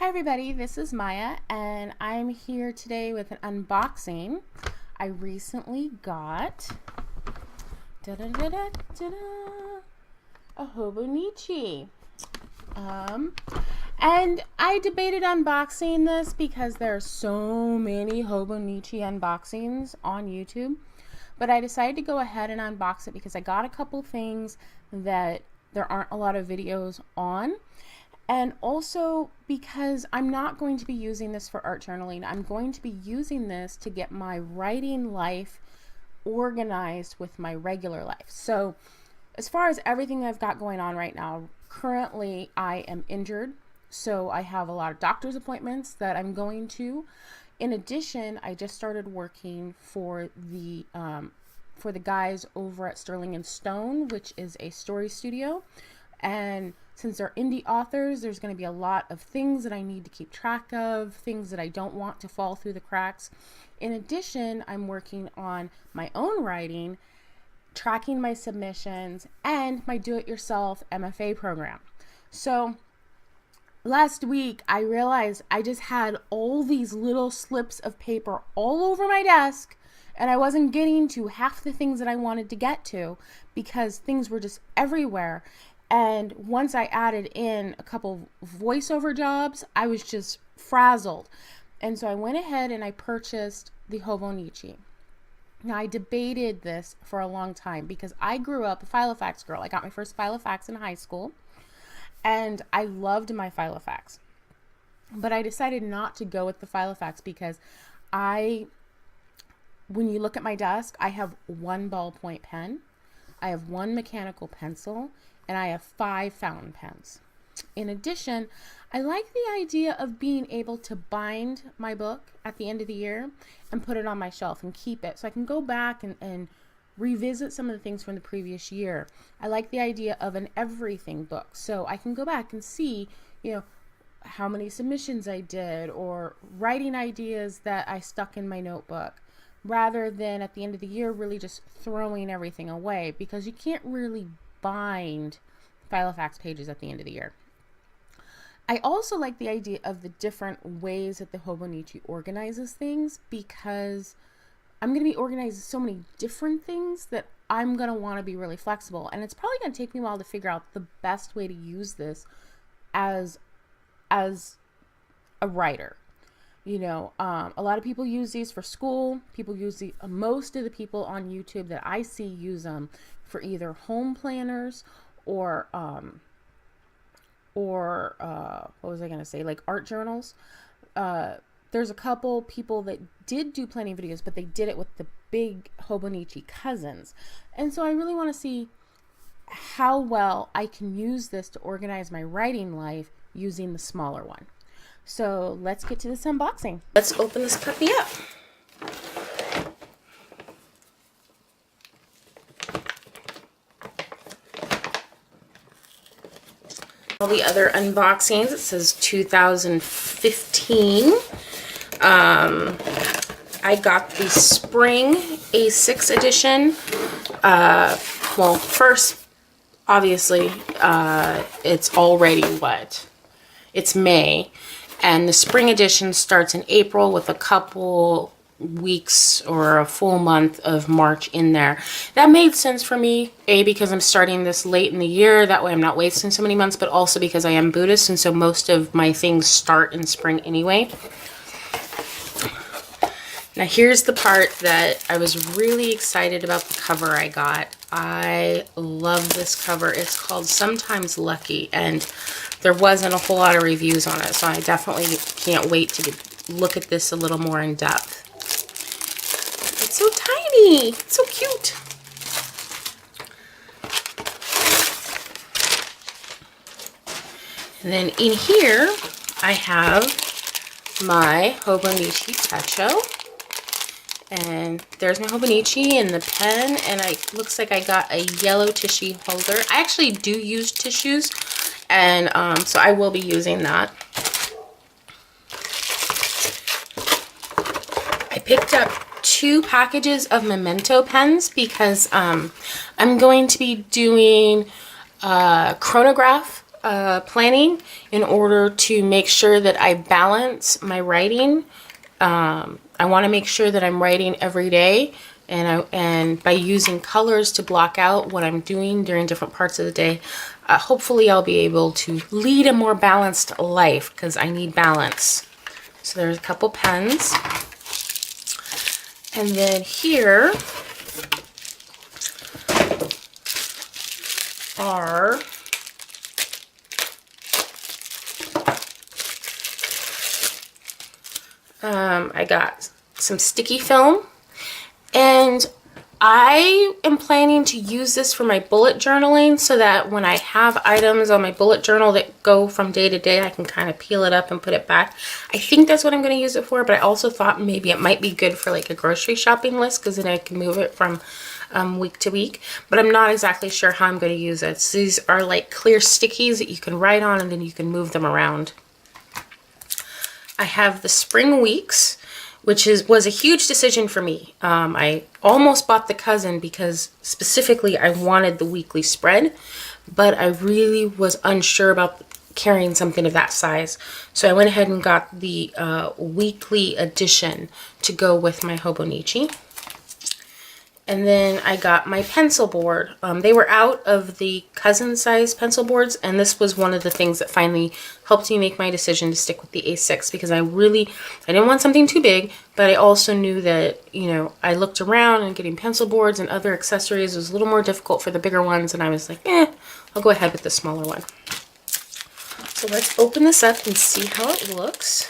Hi everybody, this is Maya and I'm here today with an unboxing. I recently got a Hobonichi. And I debated unboxing this because there are so many Hobonichi unboxings on YouTube. But I decided to go ahead and unbox it because I got a couple things that there aren't a lot of videos on. And also because I'm not going to be using this for art journaling. I'm going to be using this to get my writing life organized with my regular life. So as far as everything I've got going on right now, currently I am injured. So I have a lot of doctor's appointments that I'm going to. In addition, I just started working for the guys over at Sterling and Stone, which is a story studio. And since they're indie authors, there's going to be a lot of things that I need to keep track of, things that I don't want to fall through the cracks. In addition, I'm working on my own writing, tracking my submissions, and my do-it-yourself MFA program. So last week, I realized I just had all these little slips of paper all over my desk, and I wasn't getting to half the things that I wanted to get to because things were just everywhere. And once I added in a couple voiceover jobs, I was just frazzled. And so I went ahead and I purchased the Hobonichi. Now, I debated this for a long time because I grew up a Filofax girl. I got my first Filofax in high school, and I loved my Filofax. But I decided not to go with the Filofax because when you look at my desk, I have one ballpoint pen, I have one mechanical pencil, and I have 5 fountain pens. In addition, I like the idea of being able to bind my book at the end of the year and put it on my shelf and keep it so I can go back and revisit some of the things from the previous year. I like the idea of an everything book so I can go back and see, how many submissions I did or writing ideas that I stuck in my notebook, rather than at the end of the year really just throwing everything away, because you can't really bind Filofax pages at the end of the year. I also like the idea of the different ways that the Hobonichi organizes things, because I'm going to be organizing so many different things that I'm going to want to be really flexible, and it's probably going to take me a while to figure out the best way to use this as a writer. A lot of people use these for school. People use the most of the people on YouTube that I see use them for either home planners or what was I gonna say? Like art journals. There's a couple people that did do planning videos, but they did it with the big Hobonichi cousins, and so I really want to see how well I can use this to organize my writing life using the smaller one. So let's get to this unboxing. Let's open this puppy up. All the other unboxings, it says 2015. I got the spring A6 edition. Well, first, obviously, it's already what? It's May. And the spring edition starts in April with a couple weeks or a full month of March in there. That made sense for me, because I'm starting this late in the year. That way I'm not wasting so many months, but also because I am Buddhist, and so most of my things start in spring anyway. Now here's the part that I was really excited about, the cover I got. I love this cover. It's called Sometimes Lucky, and there wasn't a whole lot of reviews on it, so I definitely can't wait to look at this a little more in depth. It's so tiny. It's so cute. And then in here, I have my Hobonichi Techo. And there's my Hobonichi and the pen, and it looks like I got a yellow tissue holder. I actually do use tissues, and so I will be using that. I picked up 2 packages of memento pens because I'm going to be doing chronograph planning in order to make sure that I balance my writing. I want to make sure that I'm writing every day, and by using colors to block out what I'm doing during different parts of the day, hopefully I'll be able to lead a more balanced life, because I need balance. So there's a couple pens. And then here are I got some sticky film, and I am planning to use this for my bullet journaling so that when I have items on my bullet journal that go from day to day, I can kind of peel it up and put it back. I think that's what I'm going to use it for, but I also thought maybe it might be good for like a grocery shopping list, because then I can move it from week to week. But I'm not exactly sure how I'm going to use it. So these are like clear stickies that you can write on, and then you can move them around. I have the Spring Weeks, which was a huge decision for me. I almost bought the Cousin because specifically I wanted the weekly spread, but I really was unsure about carrying something of that size. So I went ahead and got the weekly edition to go with my Hobonichi. And then I got my pencil board. They were out of the Cousin size pencil boards, and this was one of the things that finally helped me make my decision to stick with the A6, because I didn't want something too big, but I also knew that, you know, I looked around and getting pencil boards and other accessories was a little more difficult for the bigger ones, and I was like, I'll go ahead with the smaller one. So let's open this up and see how it looks.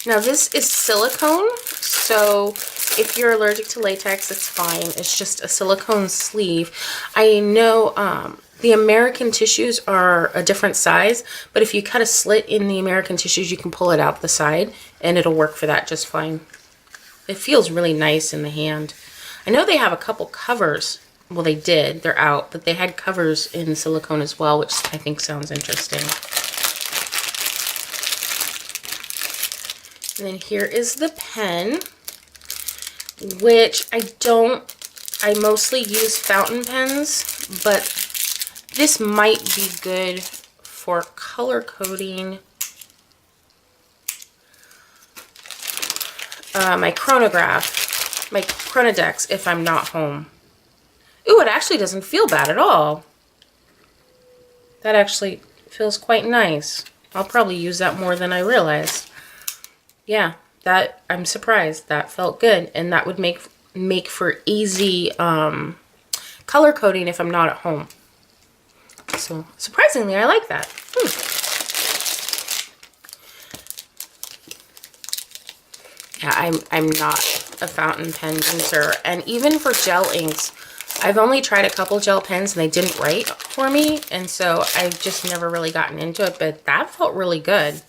Now this is silicone, so if you're allergic to latex, it's fine. It's just a silicone sleeve. I know the American tissues are a different size, but if you cut a slit in the American tissues, you can pull it out the side, and it'll work for that just fine. It feels really nice in the hand. I know they have a couple covers. Well, they did. They're out, but they had covers in silicone as well, which I think sounds interesting. And then here is the pen, which I mostly use fountain pens, but this might be good for color coding my chronograph, my Chronodex if I'm not home. Ooh, it actually doesn't feel bad at all. That actually feels quite nice. I'll probably use that more than I realized. Yeah, I'm surprised. That felt good, and that would make for easy color coding if I'm not at home. So surprisingly, I like that. Yeah, I'm not a fountain pen user, and even for gel inks, I've only tried a couple gel pens and they didn't write for me, and so I've just never really gotten into it, but that felt really good.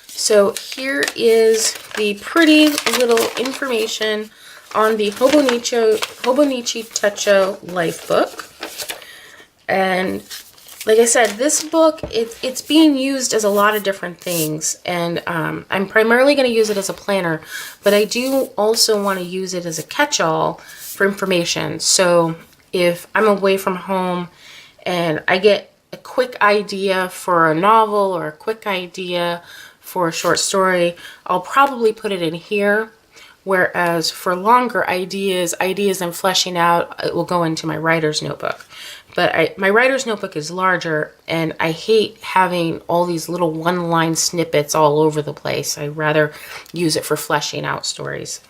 So here is the pretty little information on the Hobonichi Techo Life Book. And like I said, this book, it's being used as a lot of different things. And I'm primarily going to use it as a planner, but I do also want to use it as a catch-all for information. So if I'm away from home and I get a quick idea for a novel or a quick idea for a short story, I'll probably put it in here. Whereas for longer ideas I'm fleshing out, it will go into my writer's notebook. But my writer's notebook is larger, and I hate having all these little one-line snippets all over the place. I'd rather use it for fleshing out stories.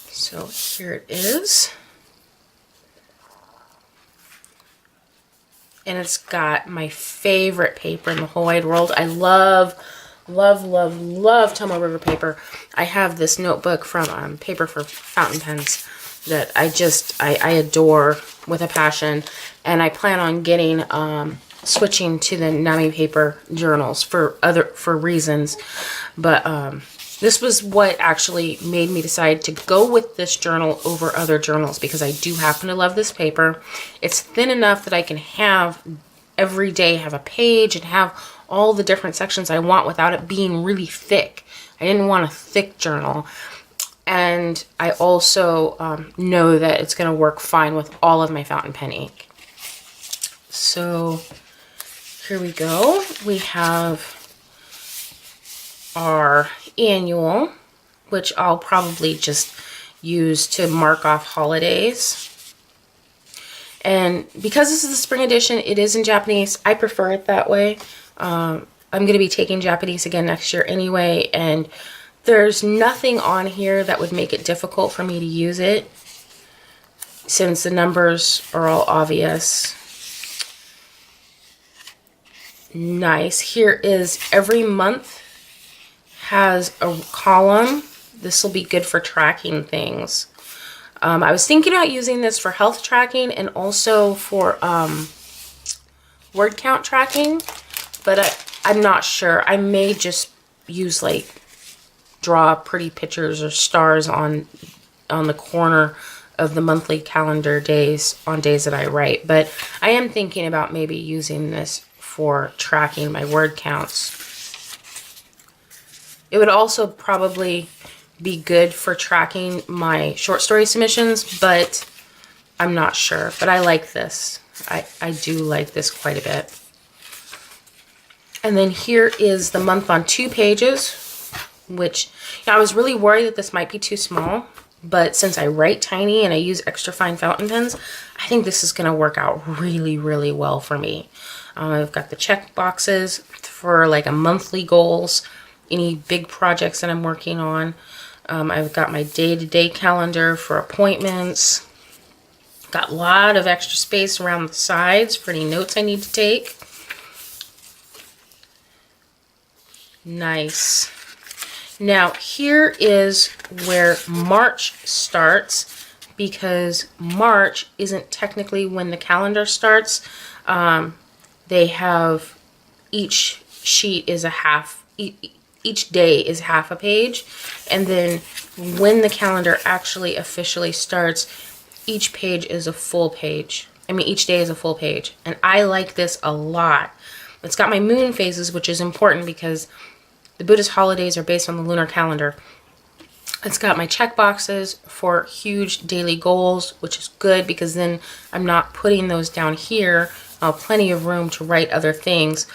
So here it is. And it's got my favorite paper in the whole wide world. I love Tomoe River paper. I have this notebook from Paper for Fountain Pens that I adore with a passion, and I plan on getting switching to the Nami paper journals for reasons. But this was what actually made me decide to go with this journal over other journals, because I do happen to love this paper. It's thin enough that I can have every day have a page and have all the different sections I want without it being really thick. I didn't want a thick journal. And I also know that it's going to work fine with all of my fountain pen ink. So here we go. We have our annual, which I'll probably just use to mark off holidays. And because this is the spring edition, it is in Japanese. I prefer it that way. I'm going to be taking Japanese again next year anyway, and there's nothing on here that would make it difficult for me to use it since the numbers are all obvious. Nice. Here is every month has a column. This will be good for tracking things. I was thinking about using this for health tracking and also for word count tracking, but I'm not sure. I may just use like draw pretty pictures or stars on the corner of the monthly calendar days on days that I write. But I am thinking about maybe using this for tracking my word counts. It would also probably be good for tracking my short story submissions, but I'm not sure. But I like this. I do like this quite a bit. And then here is the month on 2 pages, which I was really worried that this might be too small, but since I write tiny and I use extra fine fountain pens, I think this is going to work out really, really well for me. I've got the check boxes for like a monthly goals, any big projects that I'm working on. I've got my day-to-day calendar for appointments. Got a lot of extra space around the sides for any notes I need to take. Nice. Now here is where March starts, because March isn't technically when the calendar starts. They have each sheet is a half, each day is half a page, and then when the calendar actually officially starts, each page is a full page. I mean, each day is a full page, and I like this a lot. It's got my moon phases, which is important because the Buddhist holidays are based on the lunar calendar. It's got my check boxes for huge daily goals, which is good because then I'm not putting those down here. I'll have plenty of room to write other things.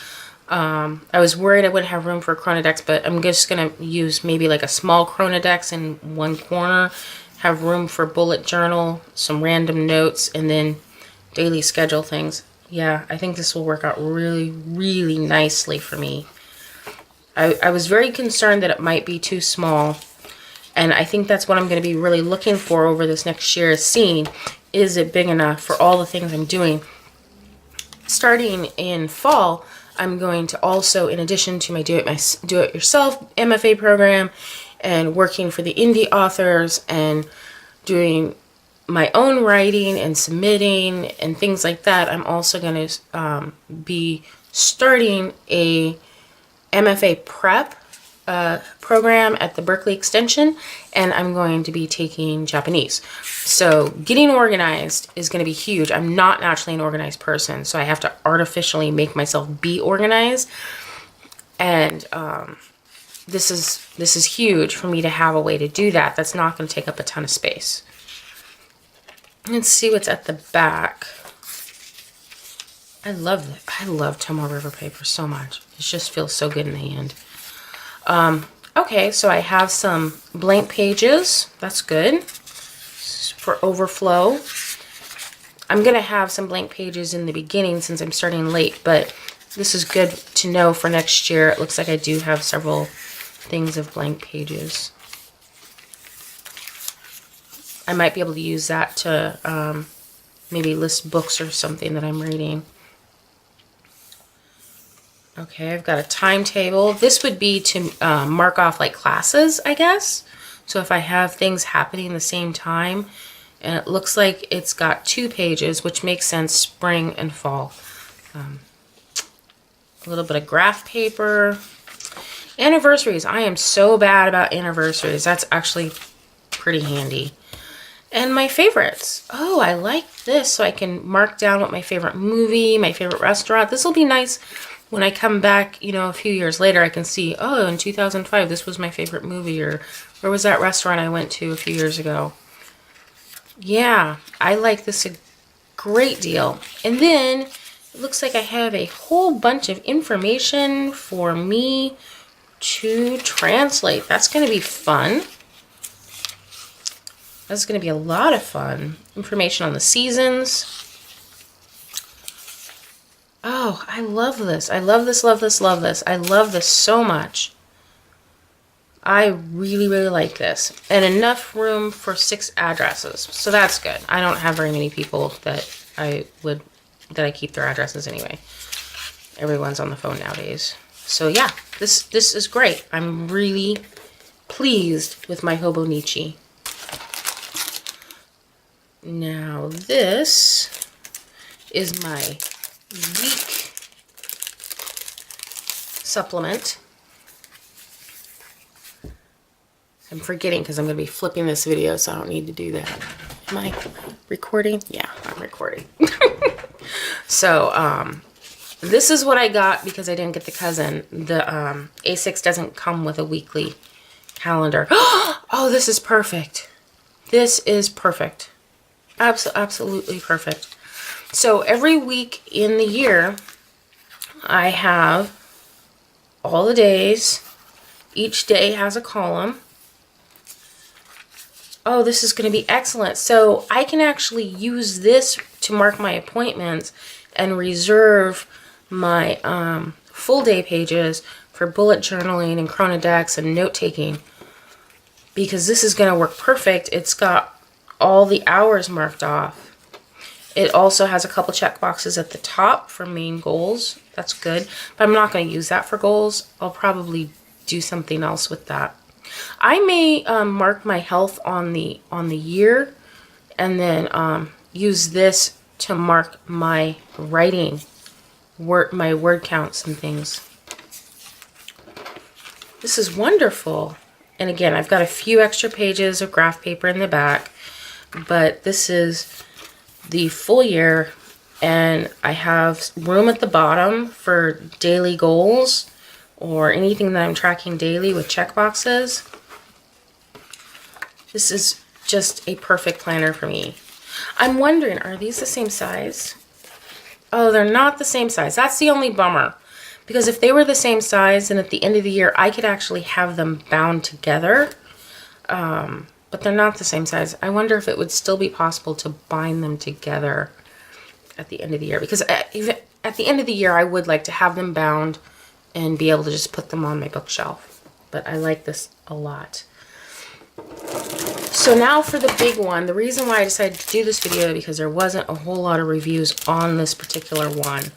I was worried I wouldn't have room for a Chronodex, but I'm just going to use maybe like a small Chronodex in one corner, have room for bullet journal, some random notes, and then daily schedule things. Yeah, I think this will work out really, really nicely for me. I was very concerned that it might be too small, and I think that's what I'm going to be really looking for over this next year, is seeing, is it big enough for all the things I'm doing. Starting in fall, I'm going to also, in addition to my do-it-yourself MFA program and working for the indie authors and doing my own writing and submitting and things like that, I'm also going to be starting a MFA prep program at the Berkeley Extension, and I'm going to be taking Japanese. So getting organized is going to be huge. I'm not naturally an organized person, so I have to artificially make myself be organized. And this is huge for me to have a way to do that. That's not going to take up a ton of space. Let's see what's at the back. I love Tomo River paper so much. It just feels so good in the hand. Okay, so I have some blank pages. That's good for overflow. I'm going to have some blank pages in the beginning since I'm starting late, but this is good to know for next year. It looks like I do have several things of blank pages. I might be able to use that to maybe list books or something that I'm reading. Okay, I've got a timetable. This would be to mark off like classes, I guess. So if I have things happening at the same time, and it looks like it's got 2 pages, which makes sense, spring and fall. A little bit of graph paper. Anniversaries. I am so bad about anniversaries. That's actually pretty handy. And my favorites. Oh, I like this, so I can mark down what my favorite movie, my favorite restaurant. This will be nice when I come back, you know, a few years later, I can see, oh, in 2005, this was my favorite movie, or where was that restaurant I went to a few years ago? Yeah, I like this a great deal. And then it looks like I have a whole bunch of information for me to translate. That's going to be fun. That's going to be a lot of fun. Information on the seasons. Oh, I love this. I love this, love this, love this. I love this so much. I really, really like this. And enough room for 6 addresses. So that's good. I don't have very many people that I keep their addresses anyway. Everyone's on the phone nowadays. So yeah, this is great. I'm really pleased with my Hobonichi. Now this is my week supplement. I'm forgetting because I'm going to be flipping this video, so I don't need to do that. Am I recording? Yeah, I'm recording. So, this is what I got because I didn't get the cousin. The A6 doesn't come with a weekly calendar. Oh, this is perfect. This is perfect. Absolutely perfect. So every week in the year, I have all the days. Each day has a column. Oh, this is going to be excellent. So I can actually use this to mark my appointments and reserve my full day pages for bullet journaling and chronodex and note taking, because this is going to work perfect. It's got all the hours marked off. It also has a couple check boxes at the top for main goals. That's good, but I'm not going to use that for goals. I'll probably do something else with that. I may mark my health on the year, and then use this to mark my writing, my word counts and things. This is wonderful. And again, I've got a few extra pages of graph paper in the back, but this is the full year, and I have room at the bottom for daily goals or anything that I'm tracking daily with check boxes. This is just a perfect planner for me. I'm wondering, are these the same size? Oh, they're not the same size. That's the only bummer. Because if they were the same size, and at the end of the year, I could actually have them bound together. But they're not the same size. I wonder if it would still be possible to bind them together at the end of the year. Because at the end of the year, I would like to have them bound and be able to just put them on my bookshelf. But I like this a lot. So now for the big one. The reason why I decided to do this video, because there wasn't a whole lot of reviews on this particular one.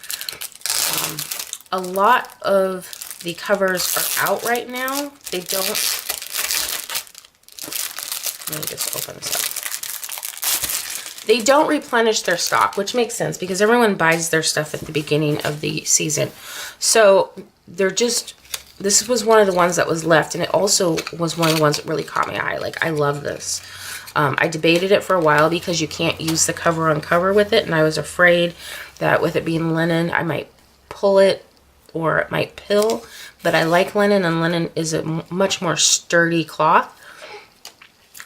A lot of the covers are out right now. They don't... Let me just open this up. They don't replenish their stock, which makes sense because everyone buys their stuff at the beginning of the season. So they're just... This was one of the ones that was left, and it also was one of the ones that really caught my eye. Like, I love this. I debated it for a while because you can't use the cover on cover with it, and I was afraid that with it being linen, I might pull it or it might pill. But I like linen, and linen is a much more sturdy cloth.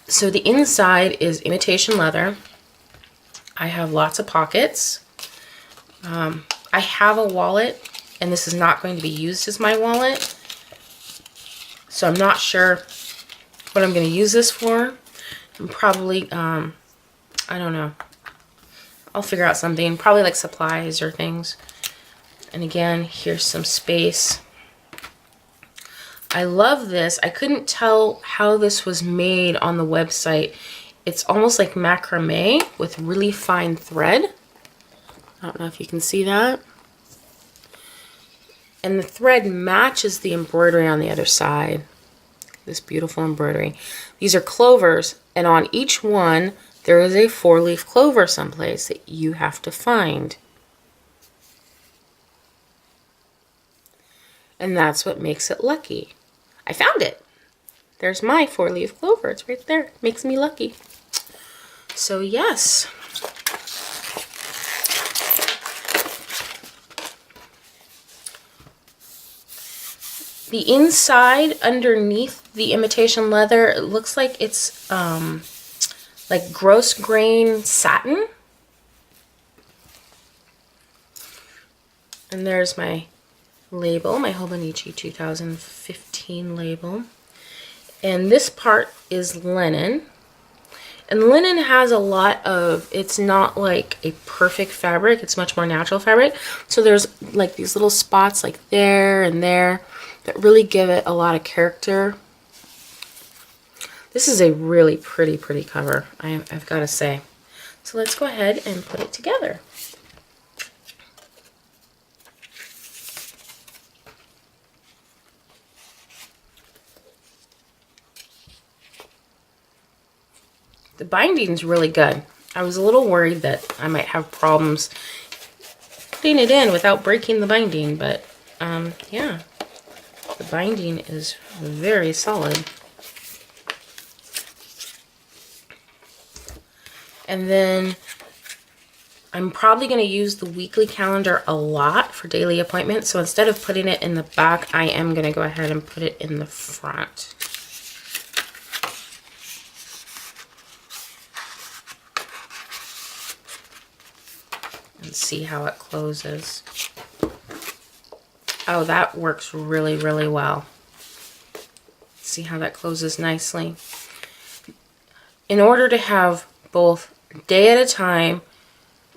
So the inside is imitation leather. I have lots of pockets. I have a wallet, and this is not going to be used as my wallet. So I'm not sure what I'm going to use this for. I'm probably, I don't know. I'll figure out something. Probably like supplies or things. And again, here's some space. I love this. I couldn't tell how this was made on the website. It's almost like macrame with really fine thread. I don't know if you can see that. And the thread matches the embroidery on the other side. This beautiful embroidery. These are clovers, and on each one there is a 4-leaf clover someplace that you have to find. And that's what makes it lucky. I found it. There's my 4-leaf clover. It's right there. Makes me lucky. So yes. The inside underneath the imitation leather, it looks like it's like gross grain satin. And there's my label, my Hobonichi 2015 label. And this part is linen. And linen has a lot of, it's not like a perfect fabric, it's much more natural fabric. So there's like these little spots like there and there that really give it a lot of character. This is a really pretty cover, I've got to say. So let's go ahead and put it together. The binding's really good. I was a little worried that I might have problems putting it in without breaking the binding, but yeah, the binding is very solid. And then I'm probably going to use the weekly calendar a lot for daily appointments, so instead of putting it in the back, I am going to go ahead and put it in the front. See how it closes. Oh, that works really well. See how that closes nicely. In order to have both day at a time,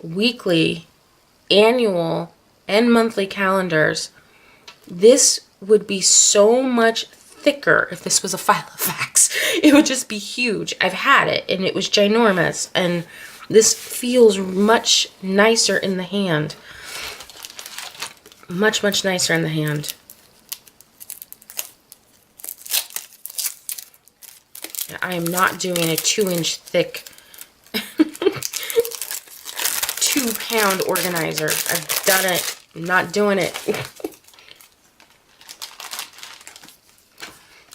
weekly, annual, and monthly calendars, this would be so much thicker if this was a file of fax. It would just be huge. I've had it and it was ginormous, and this feels much nicer in the hand. Much nicer in the hand. I am not doing a 2-inch thick 2-pound organizer. I've done it. I'm not doing it.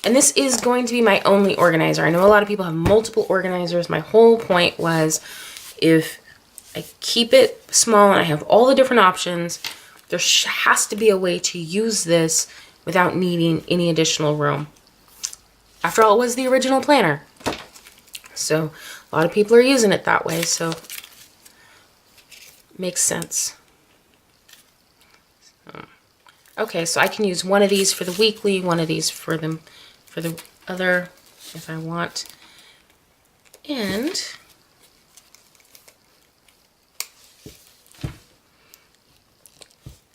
And this is going to be my only organizer. I know a lot of people have multiple organizers. My whole point was, if I keep it small and I have all the different options, there has to be a way to use this without needing any additional room. After all, it was the original planner. So a lot of people are using it that way, so makes sense. Okay, so I can use one of these for the weekly, one of these for the other if I want. And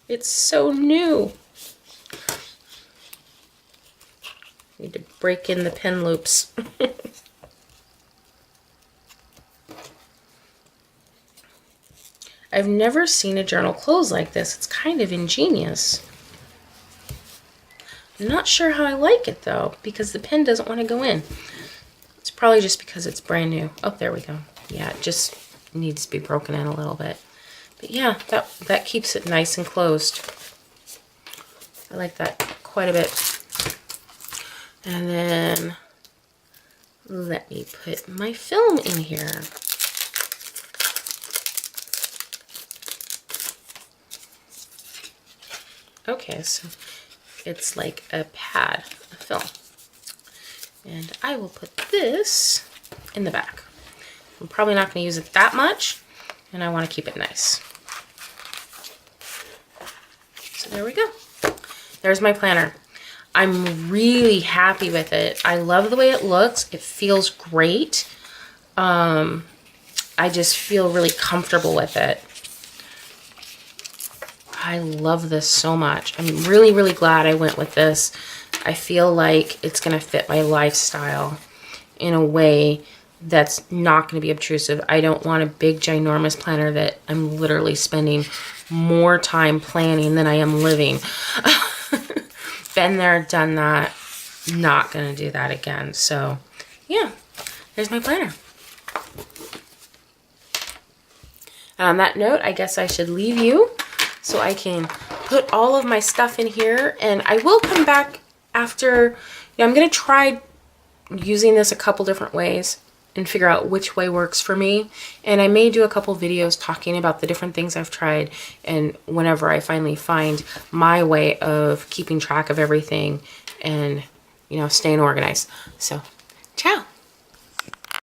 it's so new. Need to break in the pen loops. I've never seen a journal close like this. It's kind of ingenious. I'm not sure how I like it though, because the pen doesn't want to go in. It's probably just because it's brand new. Oh, there we go. Yeah, it just needs to be broken in a little bit. But yeah, that keeps it nice and closed. I like that quite a bit. And then let me put my film in here. Okay, so it's like a pad of film. And I will put this in the back. I'm probably not going to use it that much, and I want to keep it nice. So there we go. There's my planner. I'm really happy with it. I love the way it looks. It feels great. I just feel really comfortable with it. I love this so much. I'm really glad I went with this. I feel like it's going to fit my lifestyle in a way that's not going to be obtrusive. I don't want a big ginormous planner that I'm literally spending more time planning than I am living. Been there, done that. Not going to do that again. So yeah, there's my planner. On that note, I guess I should leave you so I can put all of my stuff in here, and I will come back after. I'm going to try using this a couple different ways. and figure out which way works for me. And I may do a couple videos talking about the different things I've tried, and whenever I finally find my way of keeping track of everything and, you know, staying organized. So, ciao.